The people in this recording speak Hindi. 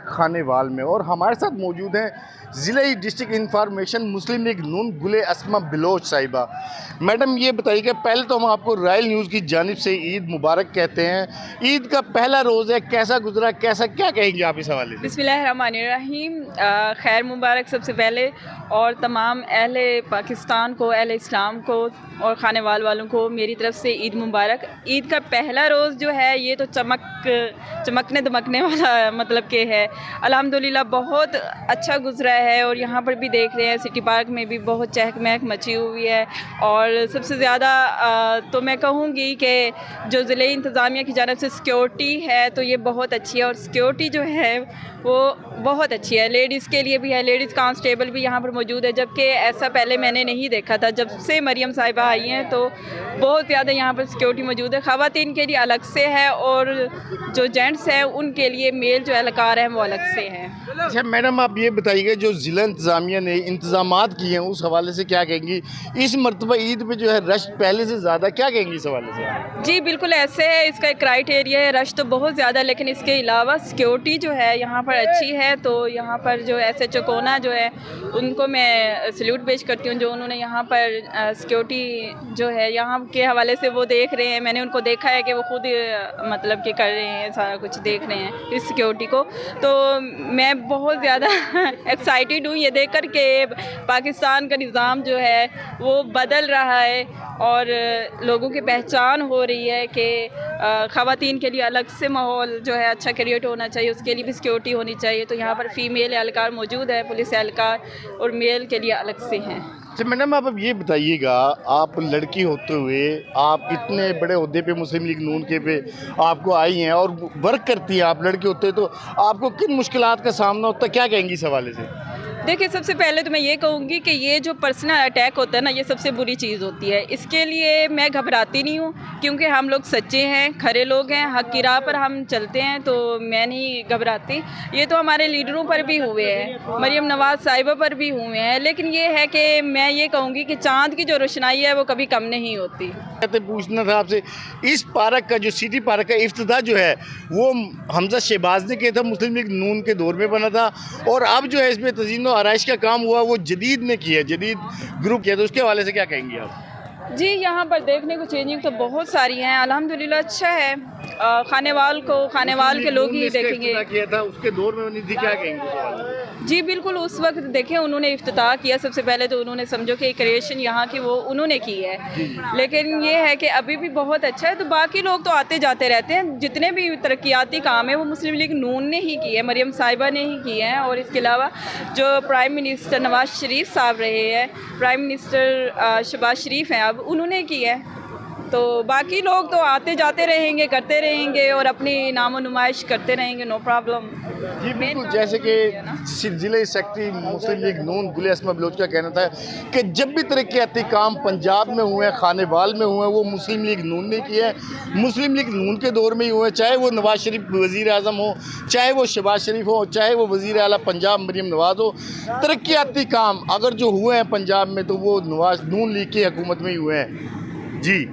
खानेवाल में और हमारे साथ मौजूद हैं ज़िला डिस्ट्रिक्ट इंफॉर्मेशन मुस्लिम लीग नून गुले अस्मा बिलोच साहिबा। मैडम ये बताइएगा, पहले तो हम आपको रॉयल न्यूज़ की जानिब से ईद मुबारक कहते हैं। ईद का पहला रोज़ है, कैसा गुजरा, कैसा क्या कहेंगे आप इस हवाले से? बिस्मिल्लाहिर्रहमानिर्रहीम। खैर मुबारक सबसे पहले, और तमाम अहले पाकिस्तान को, अहले इस्लाम को और खानेवाल वालों को मेरी तरफ से ईद मुबारक। ईद का पहला रोज़ जो है ये तो चमकने दमकने वाला मतलब के है। अल्हम्दुलिल्लाह बहुत अच्छा गुजरा है। और यहाँ पर भी देख रहे हैं सिटी पार्क में भी बहुत चहक महक मची हुई है। और सबसे ज़्यादा तो मैं कहूँगी कि जो ज़िले इंतज़ामिया की जानिब से सिक्योरिटी है तो ये बहुत अच्छी है। और सिक्योरिटी जो है वो बहुत अच्छी है, लेडीज़ के लिए भी है, लेडीज़ कांस्टेबल भी यहाँ पर मौजूद है, जबकि ऐसा पहले मैंने नहीं देखा था। जब से मरियम साहिबा आई हैं तो बहुत ज़्यादा यहाँ पर सिक्योरिटी मौजूद है। ख़वातीन के लिए अलग से है और जो जेंट्स हैं उनके लिए मेल जो एहलकार हैं वो अलग से हैं। अच्छा मैडम, आप ये बताइएगा, जो ज़िला इंतज़ामिया ने इंतज़ामात किए हैं उस हवाले से क्या कहेंगी? इस मरतबा ईद पे जो है रश पहले से ज़्यादा, क्या कहेंगी इस हवाले से? जी बिल्कुल ऐसे है, इसका एक क्राइटेरिया है, रश तो बहुत ज़्यादा, लेकिन इसके अलावा सिक्योरिटी जो है यहाँ पर अच्छी है। तो यहाँ पर जो SHO कोना जो है उनको मैं सल्यूट पेश करती हूँ, जो उन्होंने यहाँ पर सिक्योरिटी जो है यहाँ के हवाले से वो देख रहे हैं। मैंने उनको देखा है कि वो खुद मतलब कि कर रहे हैं, सारा कुछ देख रहे हैं इस सिक्योरिटी को। तो मैं बहुत ज़्यादा एक्साइटेड हूँ ये देख कर के पाकिस्तान का निज़ाम जो है वो बदल रहा है और लोगों की पहचान हो रही है कि ख़वातीन के लिए अलग से माहौल जो है अच्छा क्रिएट होना चाहिए, उसके लिए भी सिक्योरिटी होनी चाहिए। तो यहाँ पर फ़ीमेल एहलकार मौजूद है, पुलिस एहलकार, और मेल के लिए अलग से हैं। अच्छा मैडम, आप अब ये बताइएगा, आप लड़की होते हुए आप इतने बड़े ओहदे पे मुस्लिम लीग नून के पे आपको आई हैं और वर्क करती हैं, आप लड़के होते हैं, तो आपको किन मुश्किलात का सामना होता है, क्या कहेंगी इस हवाले से? देखिए सबसे पहले तो मैं ये कहूँगी कि ये जो पर्सनल अटैक होता है ना, ये सबसे बुरी चीज़ होती है। इसके लिए मैं घबराती नहीं हूँ, क्योंकि हम लोग सच्चे हैं, खरे लोग हैं, हक़ की राह पर हम चलते हैं, तो मैं नहीं घबराती। ये तो हमारे लीडरों पर भी हुए हैं, मरियम नवाज़ साहिबा पर भी हुए हैं, लेकिन ये है कि मैं ये कहूँगी कि चाँद की जो रोशनाई है वो कभी कम नहीं होती। पूछना था आपसे, इस पार्क का जो सिटी पार्क का इफ्तिताह जो है वो हमजा शहबाज ने किया था, मुस्लिम लीग नून के दौर में बना था, और अब जो है इसमें तज़ीन आराइश का काम हुआ वो जदीद ने किया, जदीद ग्रुप किया, तो उसके हवाले से क्या कहेंगी आप? जी यहाँ पर देखने को चेंजिंग तो बहुत सारी हैं, अल्हम्दुलिल्लाह अच्छा है। खानेवाल के लोग ही देखेंगे। किया था उसके दौर में नहीं थी, क्या कहेंगे? जी बिल्कुल, उस वक्त देखें उन्होंने इफ्तिताह किया, सबसे पहले तो उन्होंने समझो कि क्रिएशन यहाँ की वो उन्होंने की है, लेकिन ये है कि अभी भी बहुत अच्छा है। तो बाकी लोग तो आते जाते रहते हैं, जितने भी तरक्याती काम है वो मुस्लिम लीग नून ने ही की है, मरियम साहिबा ने ही की है। और इसके अलावा जो प्राइम मिनिस्टर नवाज शरीफ साहब रहे हैं, प्राइम मिनिस्टर शहबाज शरीफ हैं, अब उन्होंने की है। तो बाकी लोग तो आते जाते रहेंगे, करते रहेंगे और अपनी नामो नुमाइश करते रहेंगे, नो प्रॉब्लम। जी बिल्कुल, जैसे कि ज़िले सेक्रेटरी मुस्लिम लीग नून गुले अस्मा बिलोच का कहना था कि जब भी तरक्याती काम पंजाब में हुए हैं, खानेवाल में हुए हैं, वो मुस्लिम लीग नून ने किए हैं, मुस्लिम लीग नून के दौर में ही हुए, चाहे वो नवाज शरीफ वज़ीर आज़म हो, चाहे वो शहबाज शरीफ हो, चाहे वो वज़ीर आला पंजाब मरियम नवाज़ हो। तरक्याती काम अगर जो हुए हैं पंजाब में तो वो नून लीग की हुकूमत में ही हुए हैं। जी।